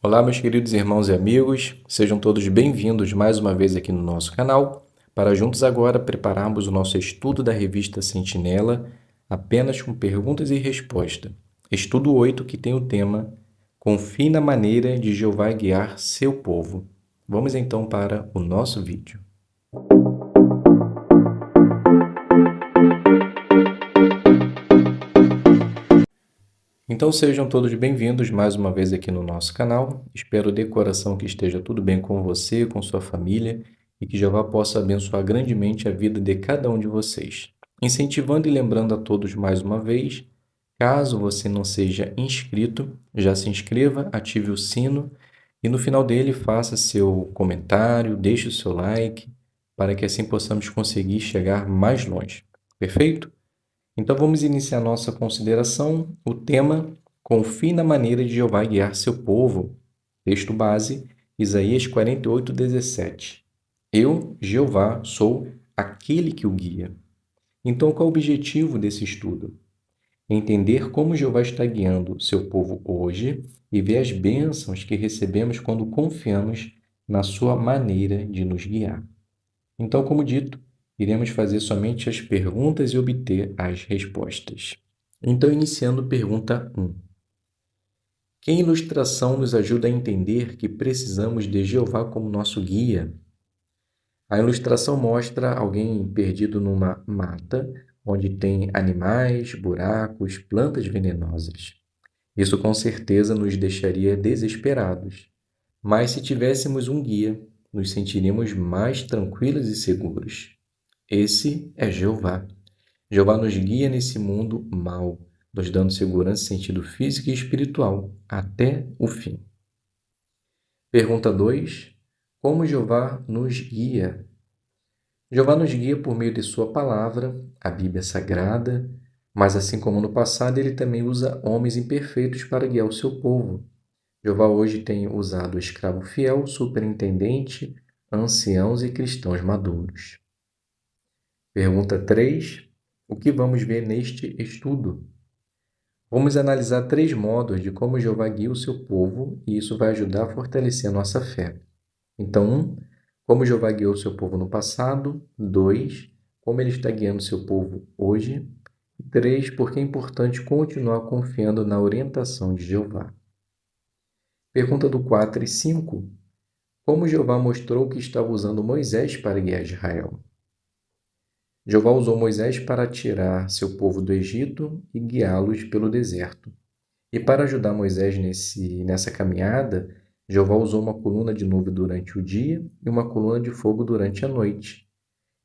Olá, meus queridos irmãos e amigos, sejam todos bem-vindos mais uma vez aqui no nosso canal, para juntos agora prepararmos o nosso estudo da revista Sentinela, apenas com perguntas e respostas. Estudo 8, que tem o tema Confie na maneira de Jeová guiar seu povo. Vamos então para o nosso vídeo. Então sejam todos bem-vindos mais uma vez aqui no nosso canal. Espero de coração que esteja tudo bem com você, com sua família e que Jeová possa abençoar grandemente a vida de cada um de vocês. Incentivando e lembrando a todos mais uma vez, caso você não seja inscrito, já se inscreva, ative o sino e no final dele faça seu comentário, deixe o seu like, para que assim possamos conseguir chegar mais longe. Perfeito? Então vamos iniciar nossa consideração. O tema: Confie na maneira de Jeová guiar seu povo. Texto base, Isaías 48:17. Eu, Jeová, sou aquele que o guia. Então qual é o objetivo desse estudo? Entender como Jeová está guiando seu povo hoje e ver as bênçãos que recebemos quando confiamos na sua maneira de nos guiar. Então, como dito, iremos fazer somente as perguntas e obter as respostas. Então, iniciando pergunta 1. Que ilustração nos ajuda a entender que precisamos de Jeová como nosso guia? A ilustração mostra alguém perdido numa mata, onde tem animais, buracos, plantas venenosas. Isso com certeza nos deixaria desesperados. Mas se tivéssemos um guia, nos sentiríamos mais tranquilos e seguros. Esse é Jeová. Jeová nos guia nesse mundo mau, nos dando segurança em sentido físico e espiritual, até o fim. Pergunta 2. Como Jeová nos guia? Jeová nos guia por meio de sua palavra, a Bíblia Sagrada, mas assim como no passado, ele também usa homens imperfeitos para guiar o seu povo. Jeová hoje tem usado escravo fiel, superintendente, anciãos e cristãos maduros. Pergunta 3. O que vamos ver neste estudo? Vamos analisar 3 modos de como Jeová guia o seu povo e isso vai ajudar a fortalecer a nossa fé. Então, 1. Como Jeová guiou o seu povo no passado. 2. Como ele está guiando o seu povo hoje. 3. Por que é importante continuar confiando na orientação de Jeová. Pergunta do 4 e 5. Como Jeová mostrou que estava usando Moisés para guiar Israel? Jeová usou Moisés para tirar seu povo do Egito e guiá-los pelo deserto. E para ajudar Moisés nessa caminhada, Jeová usou uma coluna de nuvem durante o dia e uma coluna de fogo durante a noite.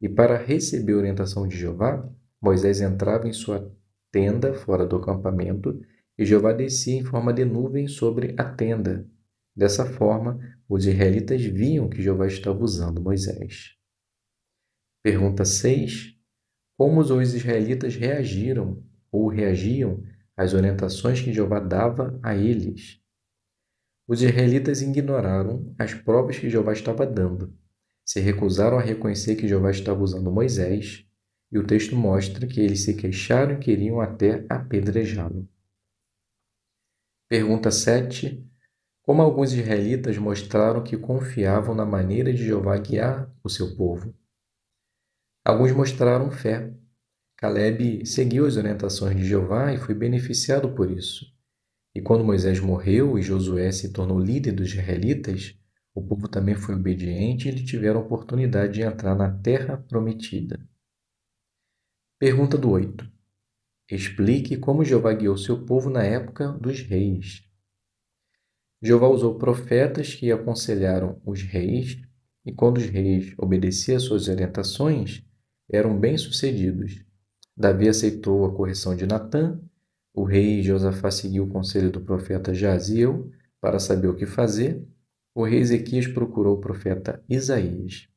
E para receber a orientação de Jeová, Moisés entrava em sua tenda fora do acampamento e Jeová descia em forma de nuvem sobre a tenda. Dessa forma, os israelitas viam que Jeová estava usando Moisés. Pergunta 6. Como os israelitas reagiram ou reagiam às orientações que Jeová dava a eles? Os israelitas ignoraram as provas que Jeová estava dando, se recusaram a reconhecer que Jeová estava usando Moisés, e o texto mostra que eles se queixaram e queriam até apedrejá-lo. Pergunta 7. Como alguns israelitas mostraram que confiavam na maneira de Jeová guiar o seu povo? Alguns mostraram fé. Caleb seguiu as orientações de Jeová e foi beneficiado por isso. E quando Moisés morreu e Josué se tornou líder dos israelitas, o povo também foi obediente e eles tiveram a oportunidade de entrar na terra prometida. Pergunta do 8. Explique como Jeová guiou seu povo na época dos reis. Jeová usou profetas que aconselharam os reis, e quando os reis obedeciam às suas orientações, eram bem-sucedidos. Davi aceitou a correção de Natã, o rei Josafá seguiu o conselho do profeta Jaziel para saber o que fazer, o rei Ezequias procurou o profeta Isaías.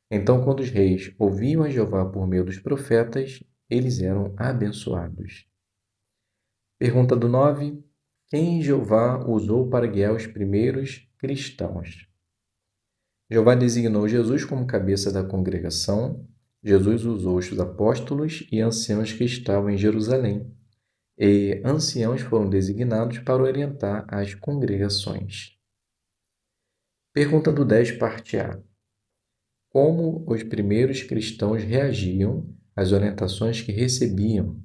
Então, quando os reis ouviam a Jeová por meio dos profetas, eles eram abençoados. Pergunta do 9. Quem Jeová usou para guiar os primeiros cristãos? Jeová designou Jesus como cabeça da congregação. Jesus usou os apóstolos e anciãos que estavam em Jerusalém. E anciãos foram designados para orientar as congregações. Pergunta do 10, parte A. Como os primeiros cristãos reagiam às orientações que recebiam?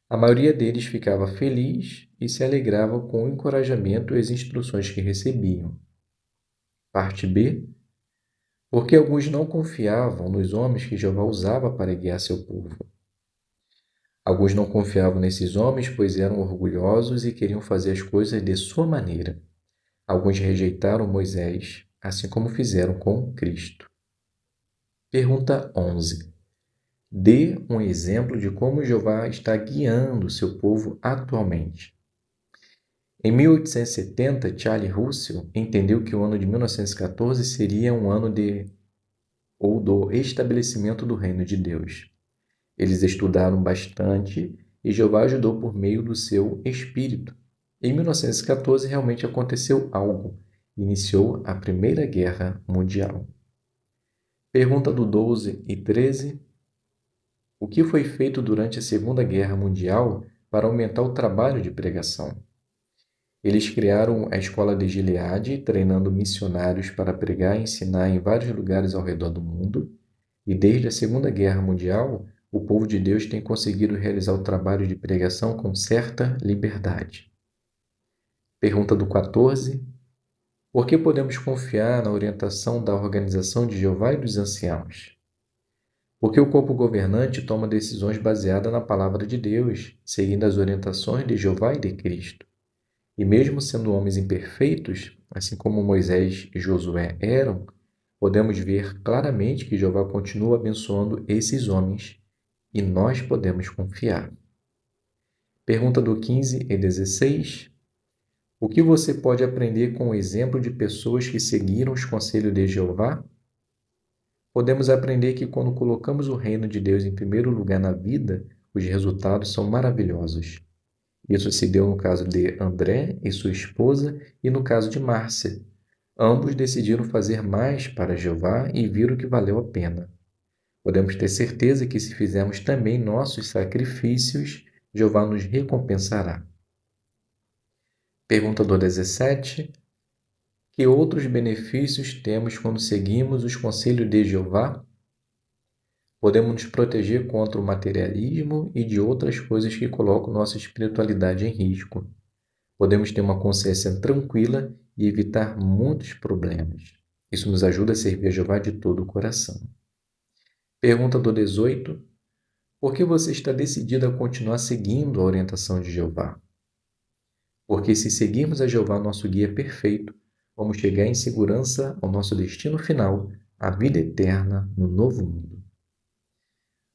A maioria deles ficava feliz e se alegrava com o encorajamento e as instruções que recebiam. Parte B. Porque alguns não confiavam nos homens que Jeová usava para guiar seu povo. Alguns não confiavam nesses homens, pois eram orgulhosos e queriam fazer as coisas de sua maneira. Alguns rejeitaram Moisés, assim como fizeram com Cristo. Pergunta 11. Dê um exemplo de como Jeová está guiando seu povo atualmente. Em 1870, Charles Russell entendeu que o ano de 1914 seria um ano do estabelecimento do reino de Deus. Eles estudaram bastante e Jeová ajudou por meio do seu Espírito. Em 1914, realmente aconteceu algo. Iniciou a Primeira Guerra Mundial. Pergunta do 12 e 13. O que foi feito durante a Segunda Guerra Mundial para aumentar o trabalho de pregação? Eles criaram a Escola de Gileade, treinando missionários para pregar e ensinar em vários lugares ao redor do mundo. E desde a Segunda Guerra Mundial, o povo de Deus tem conseguido realizar o trabalho de pregação com certa liberdade. Pergunta do 14. Por que podemos confiar na orientação da Organização de Jeová e dos Anciãos? Porque o corpo governante toma decisões baseadas na palavra de Deus, seguindo as orientações de Jeová e de Cristo. E mesmo sendo homens imperfeitos, assim como Moisés e Josué eram, podemos ver claramente que Jeová continua abençoando esses homens e nós podemos confiar. Pergunta do 15 e 16. O que você pode aprender com o exemplo de pessoas que seguiram os conselhos de Jeová? Podemos aprender que quando colocamos o reino de Deus em primeiro lugar na vida, os resultados são maravilhosos. Isso se deu no caso de André e sua esposa e no caso de Márcia. Ambos decidiram fazer mais para Jeová e viram que valeu a pena. Podemos ter certeza que se fizermos também nossos sacrifícios, Jeová nos recompensará. Pergunta do 17. Que outros benefícios temos quando seguimos os conselhos de Jeová? Podemos nos proteger contra o materialismo e de outras coisas que colocam nossa espiritualidade em risco. Podemos ter uma consciência tranquila e evitar muitos problemas. Isso nos ajuda a servir a Jeová de todo o coração. Pergunta do 18. Por que você está decidido a continuar seguindo a orientação de Jeová? Porque se seguirmos a Jeová, nosso guia perfeito, vamos chegar em segurança ao nosso destino final, a vida eterna no novo mundo.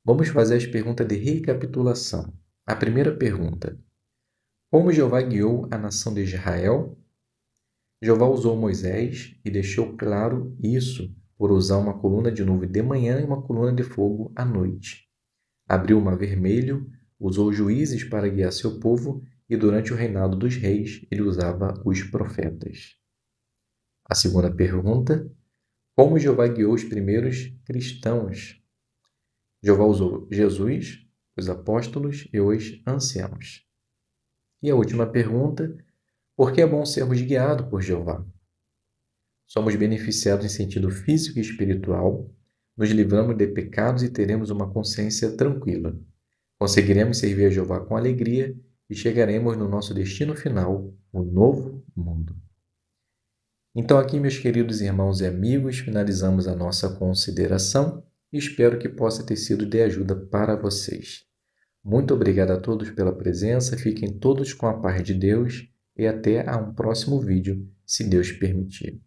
Vamos fazer as perguntas de recapitulação. A primeira pergunta. Como Jeová guiou a nação de Israel? Jeová usou Moisés e deixou claro isso por usar uma coluna de nuvem de manhã e uma coluna de fogo à noite. Abriu o Mar Vermelho, usou juízes para guiar seu povo e durante o reinado dos reis ele usava os profetas. A segunda pergunta. Como Jeová guiou os primeiros cristãos? Jeová usou Jesus, os apóstolos e os anciãos. E a última pergunta, por que é bom sermos guiados por Jeová? Somos beneficiados em sentido físico e espiritual, nos livramos de pecados e teremos uma consciência tranquila. Conseguiremos servir a Jeová com alegria e chegaremos no nosso destino final, o novo mundo. Então aqui, meus queridos irmãos e amigos, finalizamos a nossa consideração e espero que possa ter sido de ajuda para vocês. Muito obrigado a todos pela presença, fiquem todos com a paz de Deus e até a um próximo vídeo, se Deus permitir.